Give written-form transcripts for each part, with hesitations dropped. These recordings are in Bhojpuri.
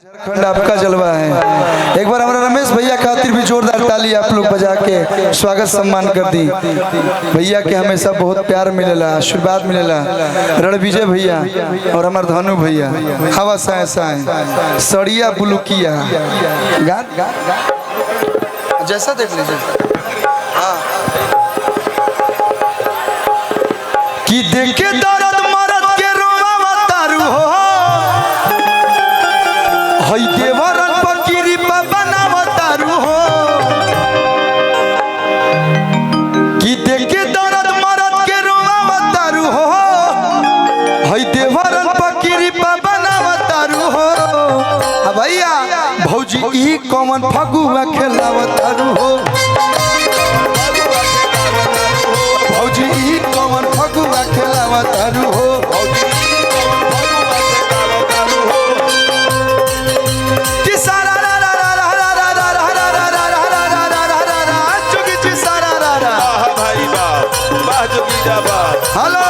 झारखंड आपका जलवा है। एक बार हमारा रमेश भैया खातिर भी जोरदार ताली आप लोग बजा के स्वागत सम्मान कर दी। भैया के हमेशा बहुत प्यार मिलेला, आशीर्वाद मिलेला। रणविजय भैया और हमारे धनु भैया हवा साए साए सड़िया बुलुकिया जैसा देख लीजिए। हाँ कि देखे दर्द मरद के रोवा तारू हो हई देवरन फकीरी पर बनावतारू हो कि देखे दर्द मरद के रोवावतारू हो हई देवरन फकीरी पर बनावतारू हो। भैया भौजी ई कौन फगुआ खेलावतारू हो, भौजी ई कौन फगुआ खेलावतारू हो। हेलो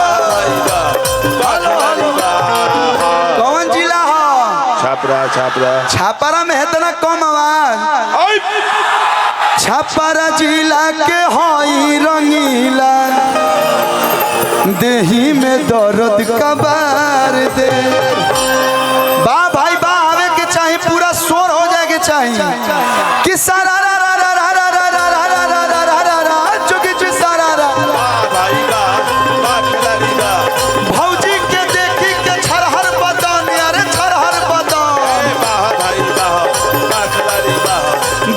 कौन जिला हो? छापरा। छापरा छापरा में है तो ना कम आवाज। छापरा जिला के हई रंगीला देही में दर्द कबार दे। बा भाई बा आवे के चाहिए, पूरा शोर हो जाए के चाहिए कि सारा भौजी के देखी के छरहर बदन, अरे छरहर बदन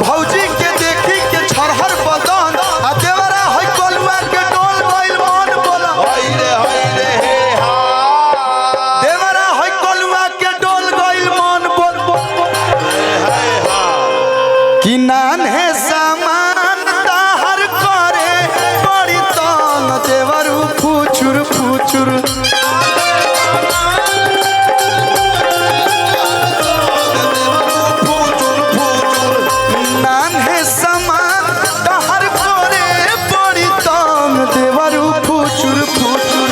भौजी के देखी के छरहर बदन आ देवरा हई कोलुआ के डोल गइल मन बोला देवरा हई कोलुआ के डोल गइल मन बोल कि नान है सामान ताहर करे बड़ी तंग देवरू फुचुर फुचुर नान है सामान ताहर करे बड़ी तंग देवरू फुचुर फुचुर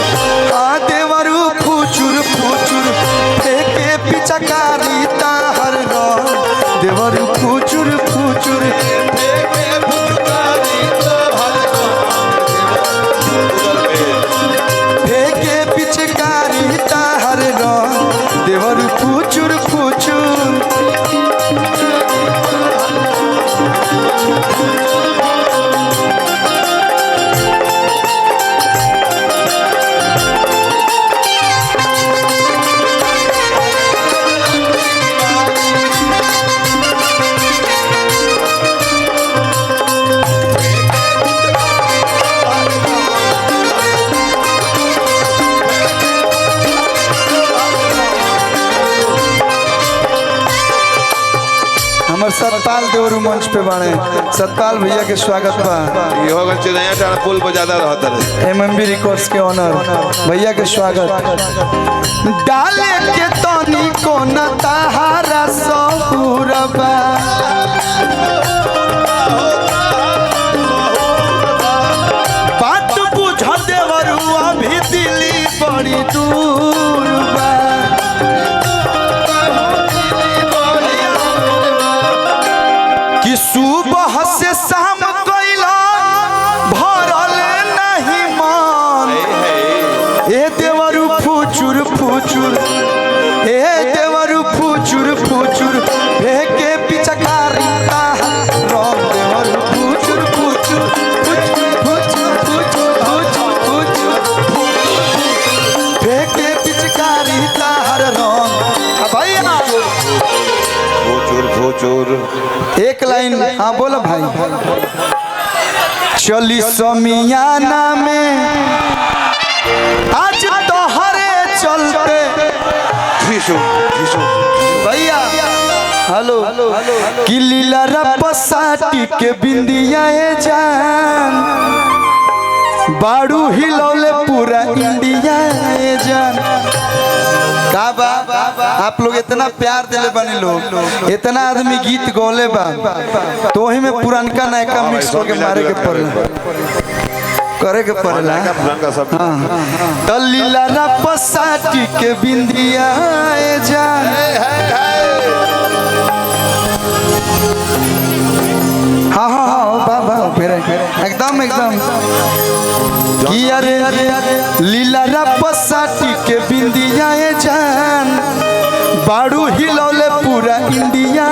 आ देवरू फुचुर फुचुर फेंके पिचकारी ताहर रंग देवरू फुचुर फुचुर फेंके पिचकारी ताहर रंग देवरू फुचुर फुचुर। हमार सतपाल देवरू मंच पे बाड़े। सतपाल भैया के स्वागत बा। पुल पर ज्यादा रहता है। एमएमबी रिकॉर्ड्स के ऑनर भैया के स्वागत। डाले के तनी को न ताहारा सहुरबा बात बुझ देवरू अभी दिल्ली बड़ी दूर बा। कि सुबह से शाम कैला भरल नहीं मन ए देवरू फुचुर फुचुर ए देवरू फुचुर फुचुर फेंके पिचकारी रंग देवरू फुचुर फुचुर फुचुर फुचुर फेंके पिचकारी ताहर रंग। भैया एक लाइन हाँ बोलो भाई। चली समियाना में आज तोहरे चलते भैया हेलो कि लीला रपसाटी के बिंदिया जान बाड़ू हिलौले पूरा इंडिया जान। का बा आप लोग इतना प्यार दिले बनी लोग, इतना आदमी गीत गौले बा तो वही में पुरानका नयका मिक्स करके मारे के पड़ला करे के पड़ला। हाँ लीला रपसाटी के बिंदिया जान एकदम एकदम कि अरे लीला रपसाटी के बिंदिया जान बाड़ू हिलौले पूरा इंडिया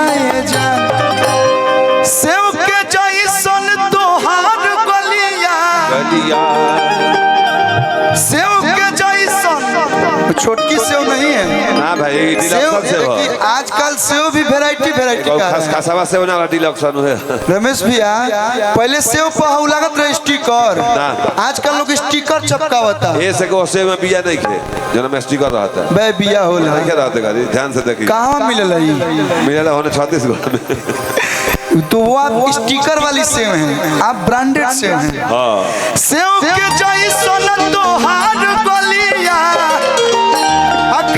जान सेव के जैसन तोहार गलिया सेव के जैसन छोटकी सेव नहीं है ना भाई सेव सेव आजकल सेव भी वैरायटी का खसवा सेव ना डिलक्स है रमेश भैया पहले सेव पर लागत रहे स्टिकर आजकल लोग स्टिकर चिपकावता ये से को सेव में बिया नहीं खे जो में स्टिकर रहता है बे बिया होला नहीं रहता गाड़ी ध्यान से देखिए कहां मिलेला ई मिलेला होने 36 में तो वो आप स्टिकर वाली सेव हैं आप ब्रांडेड सेव हैं हां सेव के जैसन तोहार गलिया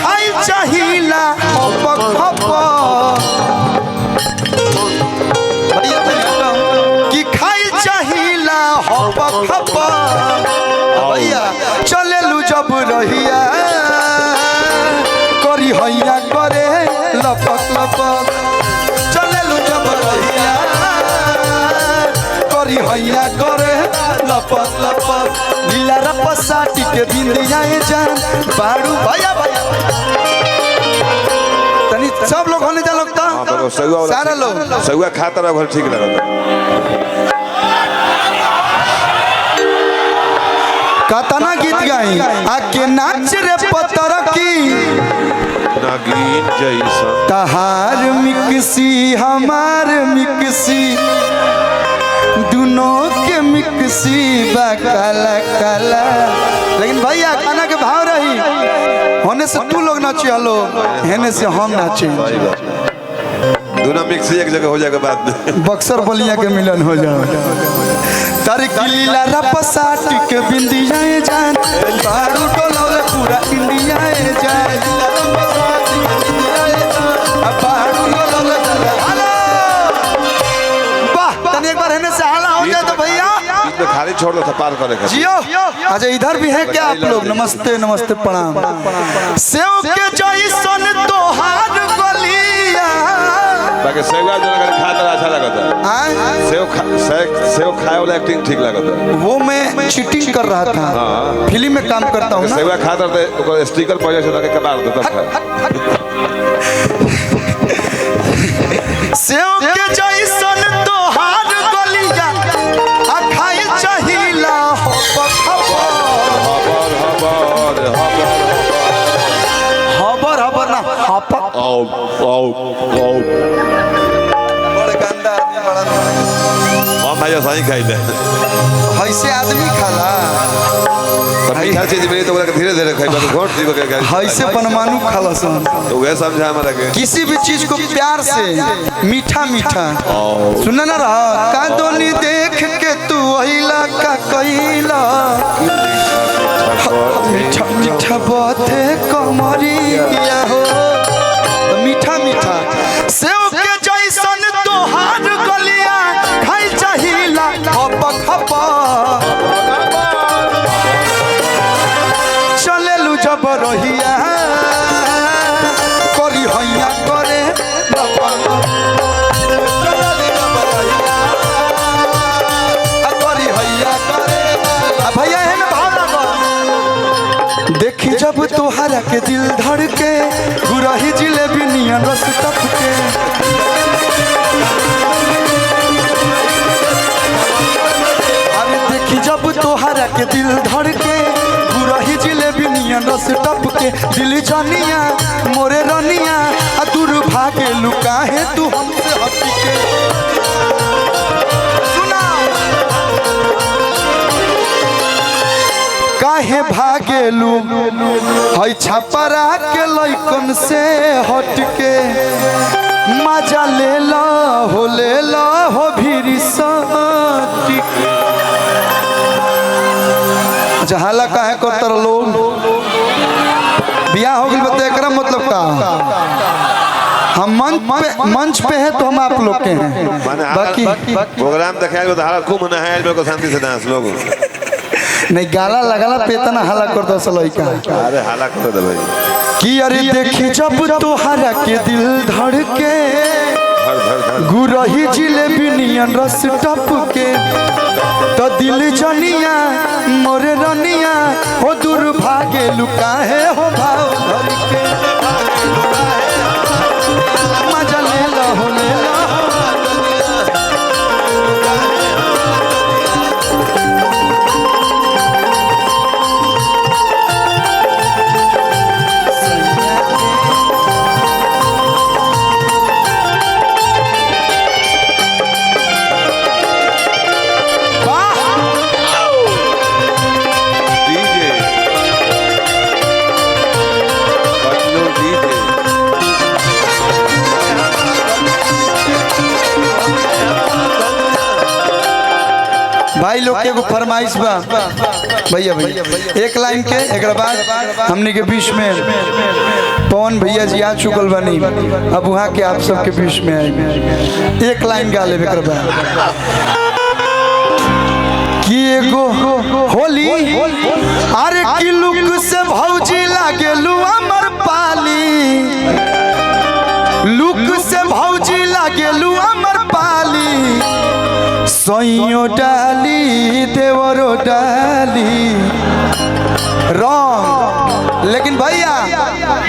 खाई चाहिला हप कि खाई चाहिला हप भैया चले लू जब रहिया करी हैया करे लपक लपक चले लू जब रहिया करी हैया करे लपक लपक नीला रपसाटी के बिंदिया जान बाड़ू भैया भैया तनी सब लोग होने जा लगता सारा लोग सगुआ खाता रहा ठीक लगता कतना गीत गाई आके नाच रे पतर की नागिन जैसा तहार मिक्सी हमार मिक्सी दोनों के मिक्सी बा काला काला लेकिन भैया खाना के भाव रही होने से तू लोग नाचे हलो हेने से हम नाचे दोनों मिक्सी एक जगह हो जाएगा बाद में बक्सर बलिया के मिलन हो जाए तारीकी लीला रपसाटी के बिंदिया जान बारू डोलौले पूरा इंडिया जान बारू डोलौले हेलो वाह तनी एक बार हेने से हाला हो जाए तो भैया बीच में खाली छोड़ दो था पार करे का जियो अच्छा इधर भी है क्या आप लोग नमस्ते नमस्ते प्रणाम सेव के जैसन तोहार गलिया बाकी सेवा जो अगर खाता अच्छा लगता है सेव खाए वाला एक्टिंग ठीक लगता है वो मैं चीटिंग कर रहा था फिल्म में काम करता हूँ ना सेवा खाता तो स्टिकर पर जैसे लगे कबाड़ देता था सेव के जैसन तोहार गलिया आ खाई चाहिला हबर हबर ना हपक बड़े गंदा आदमी बड़ा हम भाई सही खाई ले ऐसे आदमी खाला पर मीठा चीज मिली तो धीरे धीरे खाई बस घोट दी बके ऐसे बनमानू खाला सन तो वह समझा हमारा के किसी भी चीज को प्यार से मीठा मीठा सुनना ना रहा का दोनी देख के तू वहीला का कहिला मीठा मीठा बाते कमरिया हो मीठा मीठा सेव के जैसन तोहार गलिया खाई चाहिला हपक हपक चले लू जब रहिया करी हैया करे करी हैया करे भैया है ना भाव लगा देखी जब तोहरा के दिल धड़ के गुरही जिलेबी नियन रस टपके अरे देखी जब तोहरा के दिल धड़ के गुरही जिलेबी नियन रस टपके दिल जनिया मोरे रनिया आ दूर भागे लुका है तू हमसे हटके सुना काहे भागेलू हई छपरा के लइकन से हटके मजा ले ला हो भीरी सटिके जहाला काहे करतर लोग बियाह हो गइल बता एकरा मतलब का हम मंच पे है तो हम आप लोग के हैं बाकी प्रोग्राम देखाएगा तो हाल खूब मना है मेरे को शांति से डांस लोग नहीं गाला लगाला पे तना हाला कर दो लइका अरे हाला कर दे भाई कि अरे देखी जब तोहरा के दिल धड़के गुरही जिलेबी नियन रस टप के तो दिल जनिया मोरे रनिया हो दुर्भागे लुका है हो भाव धर के मजा ले लो हो ले लो। भाई लोग के एगो फरमाइश बा भैया भैया एक लाइन के एक बाद हमने के बीच में पवन भैया जी आ चुकल बनी अब वहाँ के आप सबके बीच में आए एक लाइन गा ले एक बाद कि एगो होली अरे की लुक से भौजी लागेलू अमर पाली लुक से भौजी लागेलू अमर पाली सैयो डाली देवरो डाली रंग। लेकिन भैया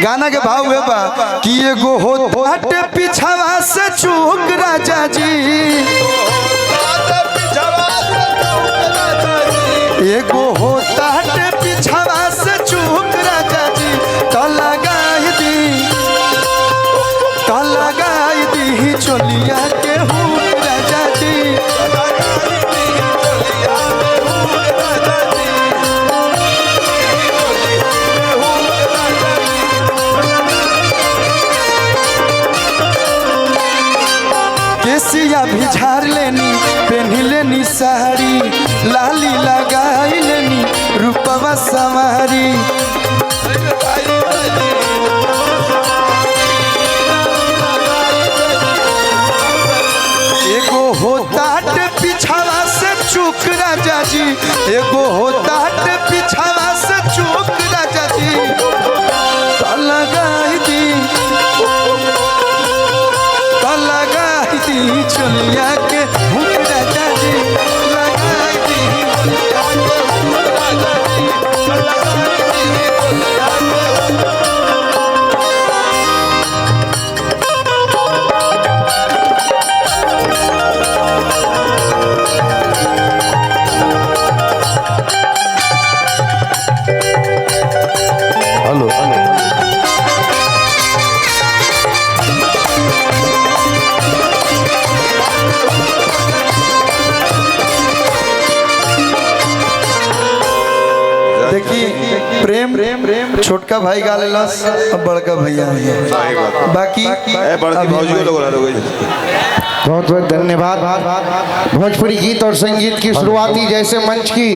गाना के भाव है बा कि एगो हो हटे पिछावा से चूक राजा जी एगो होता हटे पिछावा से चूक राजा जी तो लगाई दी चोलिया के हूँ राजा जी केसिया भी झाड़ लेनी पहनी लेनी साड़ी लाली लगाई लेनी रूपवा सवारी एगो होता पिछावा से चूक राजा जी एगो होता पिछावा से चूक राजा जी लगाई दी चलिया के भूख राजा जी लगाई दी हेलो देखी प्रेम छोटका भाई गा लेलस अब बड़का भैया बाकी बहुत बहुत धन्यवाद। भोजपुरी गीत और संगीत की शुरुआती जैसे मंच की